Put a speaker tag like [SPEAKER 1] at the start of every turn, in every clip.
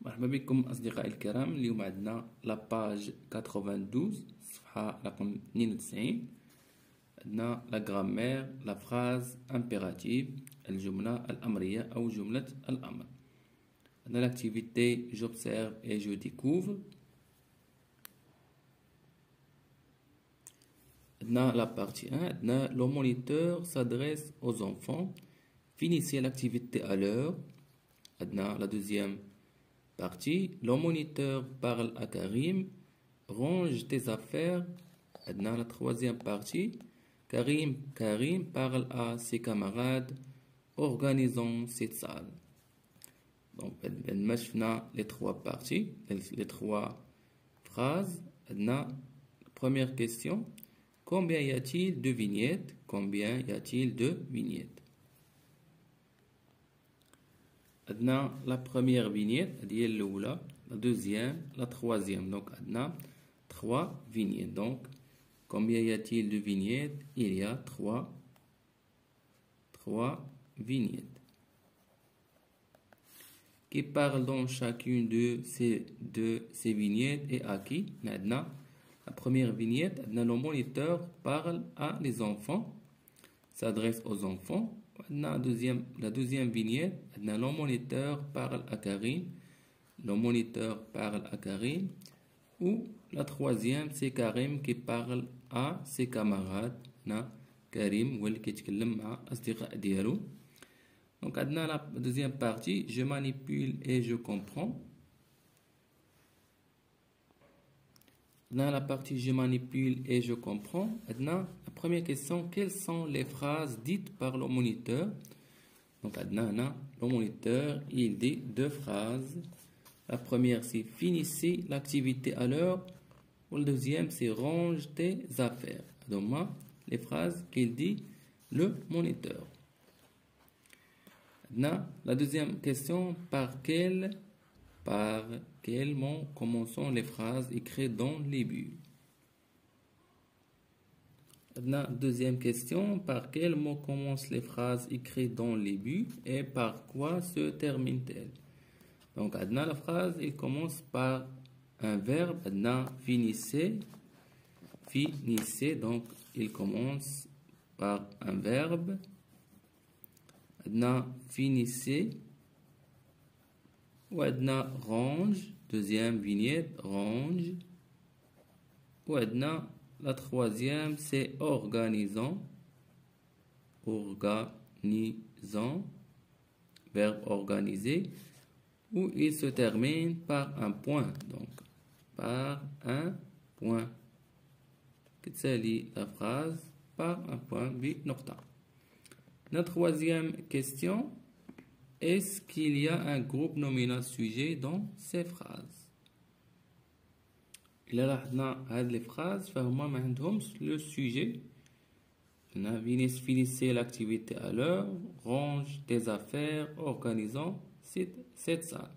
[SPEAKER 1] مرحبا بكم أصدقائي الكرام. اليوم عندنا لاباج 92 صفحة رقم 92. عندنا لا غرامير لا فراز امبيراتيف الجملة الأمرية أو جملة الأمر. عندنا l'activité j'observe et je découvre. عندنا la partie 1. عندنا le moniteur s'adresse aux enfants. Finissez l'activité à l'heure. عندنا la deuxième partie. Le moniteur parle à Karim. Range tes affaires. Dans la troisième partie, Karim parle à ses camarades. Organisons cette salle. Donc, on a les trois parties, les trois phrases. La première question. Combien y a-t-il de vignettes? Combien y a-t-il de vignettes? La première vignette, la deuxième, la troisième. Donc, trois vignettes. Donc, combien y a-t-il de vignettes? Il y a trois vignettes. Qui parle dans chacune de ces vignettes et à qui? La première vignette, le moniteur parle à les enfants, s'adresse aux enfants. La deuxième vignette, le moniteur parle à Karim. Le moniteur parle à Karim. Ou la troisième, c'est Karim qui parle à ses camarades. Karim هو اللي كيتكلم مع أصدقاء ديالو. Donc la deuxième partie, je manipule et je comprends. Dans la partie je manipule et je comprends, la première question, quelles sont les phrases dites par le moniteur? Donc le moniteur, il dit deux phrases. La première, c'est finissez l'activité à l'heure. Ou la deuxième, c'est range tes affaires. Donc les phrases qu'il dit le moniteur. La deuxième question, par quel mot commençons les phrases écrites dans les bulles? La deuxième question, par quel mot commencent les phrases écrites dans les bulles et par quoi se terminent-elles? Donc, la phrase, il commence par un verbe. Finissez. Finissez, donc il commence par un verbe. Finissez. Ou range, deuxième vignette, range. Ou la troisième, c'est organisons. Organisons, verbe organiser. Où il se termine par un point. Donc, par un point. كتسالي la phrase par un point بنقطة. La troisième question. Est-ce qu'il y a un groupe nominal sujet dans ces phrases? إلا لاحظنا هاد les phrases فهما ما عندهمش le sujet. Finissez l'activité à l'heure, range tes affaires, organisons cette salle.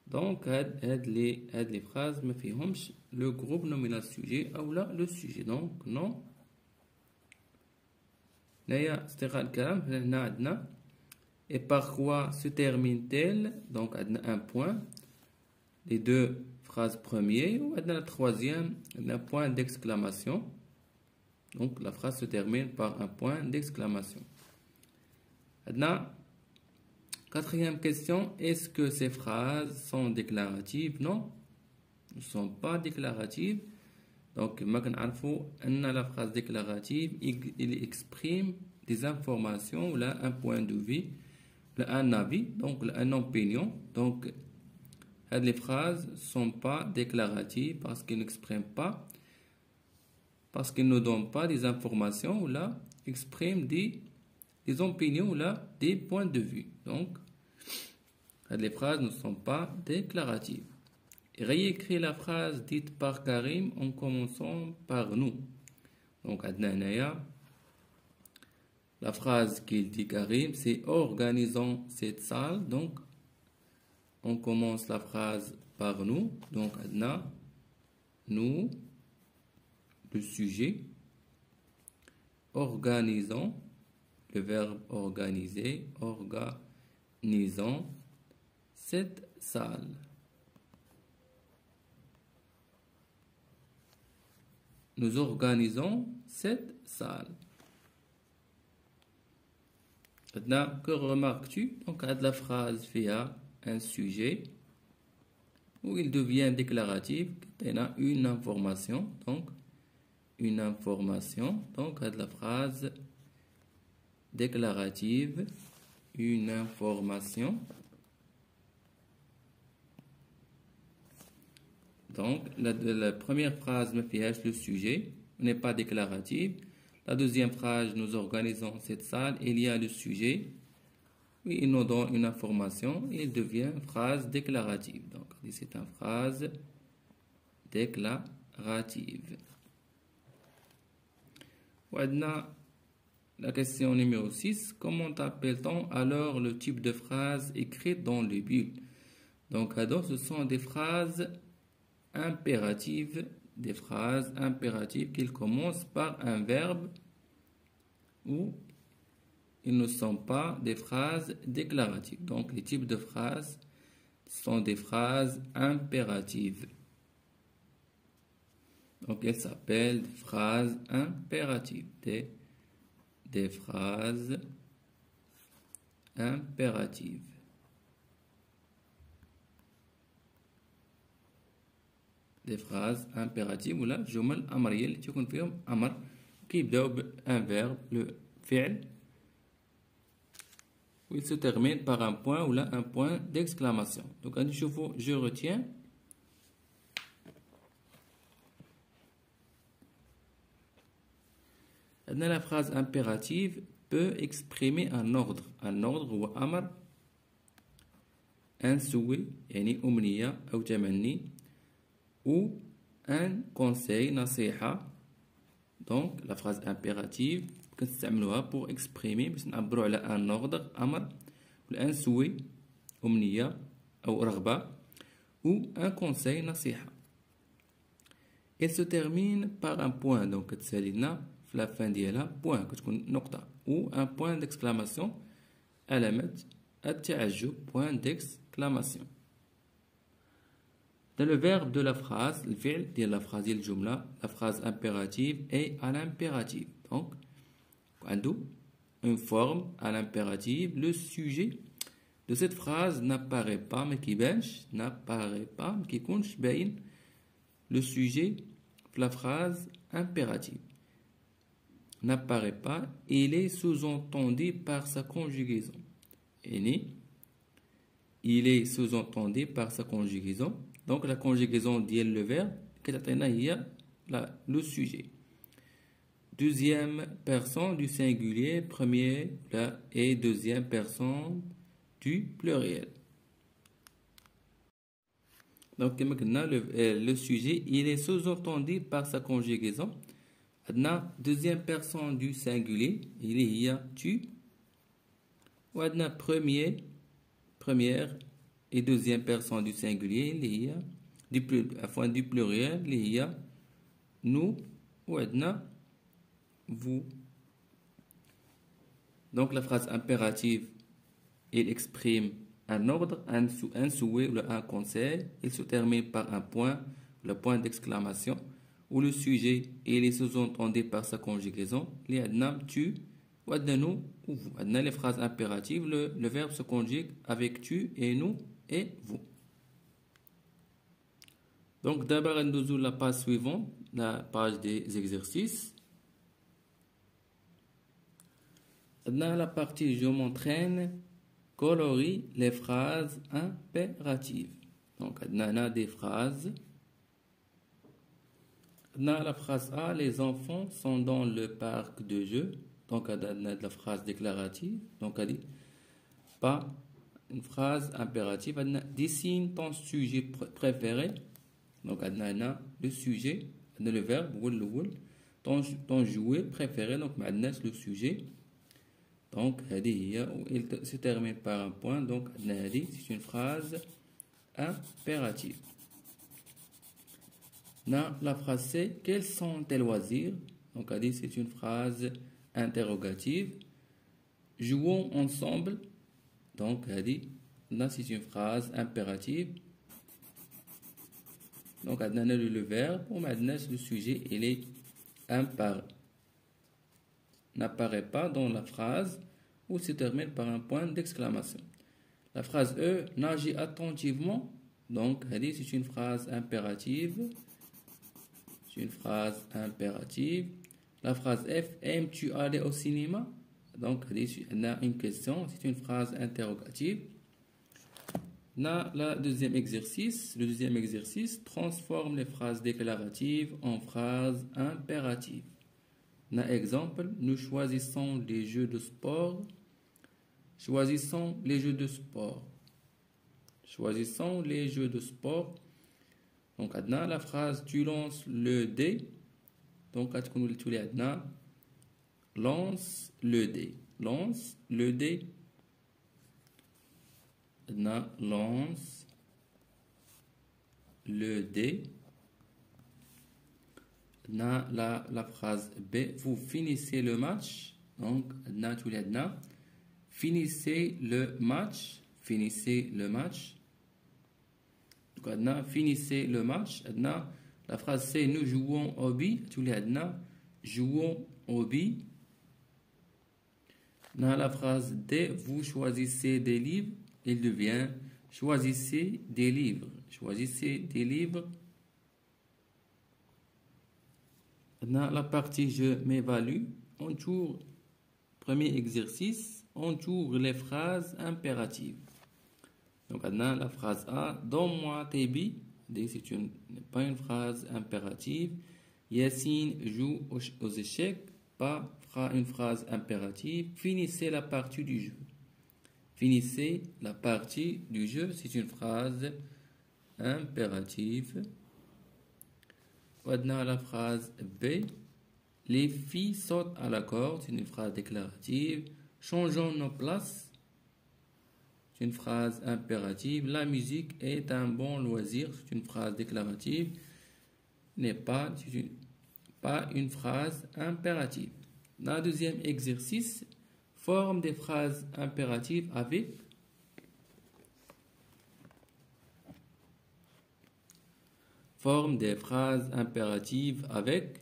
[SPEAKER 1] Donc les phrases ما فيهمش le groupe nominal sujet ou là le sujet. Donc non. هنايا أصدقاء الكرام هنا عندنا et par quoi se termine-t-elle? Donc un point. Les deux phrases premières ou la troisième, un point d'exclamation. Donc la phrase se termine par un point d'exclamation. Maintenant, quatrième question, est-ce que ces phrases sont déclaratives? Non, ne sont pas déclaratives. Donc, la phrase déclarative, il exprime des informations ou là un point de vue, un avis, donc une opinion. Donc, les phrases ne sont pas déclaratives parce qu'ils n'expriment pas, parce qu'ils ne donnent pas des informations ou là expriment des opinions ou là des points de vue. Donc, les phrases ne sont pas déclaratives. Réécris la phrase dite par Karim en commençant par nous. Donc, la phrase qu'il dit Karim, c'est organisons cette salle. Donc, on commence la phrase par nous. Donc, nous, le sujet. Organisons, le verbe organiser, organisons cette salle. Nous organisons cette salle. Maintenant, que remarques-tu? Donc, à la phrase il y a un sujet où il devient déclaratif. Il a une information. Donc, une information. Donc, à la phrase déclarative, une information. Donc, la première phrase me fait le sujet, n'est pas déclarative. La deuxième phrase, nous organisons cette salle, il y a le sujet. Oui, il nous donne une information, il devient phrase déclarative. Donc, c'est une phrase déclarative. Maintenant, la question numéro 6, comment appelle-t-on alors le type de phrase écrite dans le Bible? Donc, ce sont des phrases impératives, qui commencent par un verbe ou ils ne sont pas des phrases déclaratives. Donc, les types de phrases sont des phrases impératives. Donc, elles s'appellent des phrases impératives. Des phrases impératives. Des phrases impératives ولا جمل أمرية اللي تكون فيهم أمر كيبداو بان verbe le فعل où il se termine par un point ou là un point d'exclamation. Donc غادي نشوفوا je retiens. La phrase impérative peut exprimer un ordre. Un ordre هو أمر un souhait يعني أمنية أو تمني ou un conseil نصيحة. Donc la phrase impérative كنستعملوها pour exprimer باش نعبروا على un ordre أمر ولا un souhait أمنية أو رغبة ou un conseil نصيحة. Elle se termine par un point. Donc كتسالي لنا في la fin ديالها point كتكون نقطة ou un point d'exclamation علامة التعجب point d'exclamation. Dans le verbe de la phrase, le fi'l de la phrase ديال الجملة, la phrase impérative est à l'impératif. Donc, une forme à l'impérative, le sujet de cette phrase n'apparaît pas, mais qui n'apparaît pas, mais qui compte باين le sujet de la phrase impérative. N'apparaît pas, il est sous-entendu par sa conjugaison. Il est sous-entendu par sa conjugaison. Donc la conjugaison dit le verbe, le sujet. Deuxième personne du singulier, premier et deuxième personne du pluriel. Donc le sujet, il est sous-entendu par sa conjugaison. Deuxième personne du singulier, il y a tu. Ou première et deuxième personne du singulier, il y a du pluriel, il y a nous ou vous. Donc la phrase impérative, il exprime un ordre, un souhait ou un conseil. Il se termine par un point, le point d'exclamation, où le sujet il est sous-entendu par sa conjugaison. Il y a tu ou nous ou vous. Dans les phrases impératives, le verbe se conjugue avec tu et nous et vous. Donc d'abord, nous allons la page suivante, la page des exercices. Dans la partie je m'entraîne, colorie les phrases impératives. Donc on a des phrases. Dans la phrase A, les enfants sont dans le parc de jeux. Donc, on a la phrase déclarative. Donc, on dit pas une phrase impérative. On a dessine ton sujet préféré. Donc, on a le sujet, on a le verbe, ton jouet préféré. Donc, on a le sujet. Donc, il se termine par un point. Donc, c'est une phrase impérative. Dans la phrase C, quels sont tes loisirs? Donc, c'est une phrase interrogative. Jouons ensemble. Donc, Là, c'est une phrase impérative. Donc, on a le verbe, ou maintenant le sujet, il est n'apparaît pas dans la phrase ou se termine par un point d'exclamation. La phrase E, nagez attentivement. Donc, c'est une phrase impérative. C'est une phrase impérative. La phrase F, aimes-tu aller au cinéma? Donc, on a une question, c'est une phrase interrogative. Le deuxième exercice transforme les phrases déclaratives en phrases impératives. Exemple, nous choisissons les jeux de sport. Choisissons les jeux de sport. Choisissons les jeux de sport. Donc, la phrase tu lances le dé. Donc, lance le dé. Lance le dé. Lance le dé. La phrase B, vous finissez le match. Donc, finissez le match. Finissez le match. Donc, finissez le match. La phrase C, nous jouons au billes. Jouons au billes. La phrase D, vous choisissez des livres. Il devient choisissez des livres. Choisissez des livres. Dans la partie je m'évalue, on tourne, premier exercice, on tourne les phrases impératives. Donc maintenant la phrase A, donne-moi tes billes. C'est pas une phrase impérative. Yassine joue aux échecs, pas une phrase impérative. Finissez la partie du jeu. Finissez la partie du jeu, c'est une phrase impérative. Maintenant, la phrase B, les filles sautent à la corde, c'est une phrase déclarative. Changeons nos places, c'est une phrase impérative. La musique est un bon loisir, c'est une phrase déclarative. N'est pas une phrase impérative. Dans le deuxième exercice, forme des phrases impératives avec. Forme des phrases impératives avec.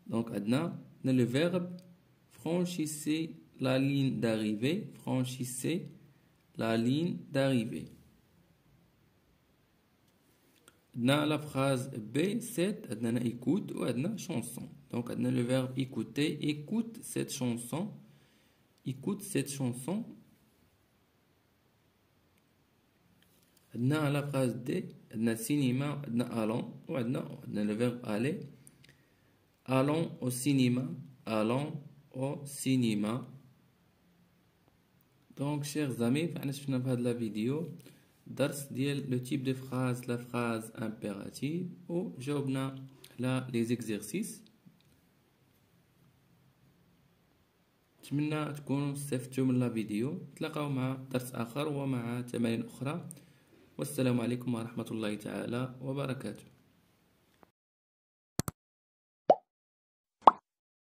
[SPEAKER 1] Donc, Adna, le verbe franchissez la ligne d'arrivée. Franchissez la ligne d'arrivée. Dans la phrase B, c'est Adna écoute ou Adna chanson. Donc, Adna le verbe écouter, écoute cette chanson. Écoute cette chanson. Dans la phrase D, Adna cinéma, Adna allons, ou Adna le verbe aller. Allons au cinéma. Allons au cinéma. Donc, chers amis, nous avons fait la vidéo. Le type de phrase, la phrase impérative, ou جاوبنا là les exercices. أتمنى تكونوا استفدتوا من الفيديو. تلاقاو مع درس آخر ومع تمارين أخرى. والسلام عليكم ورحمة الله تعالى وبركاته.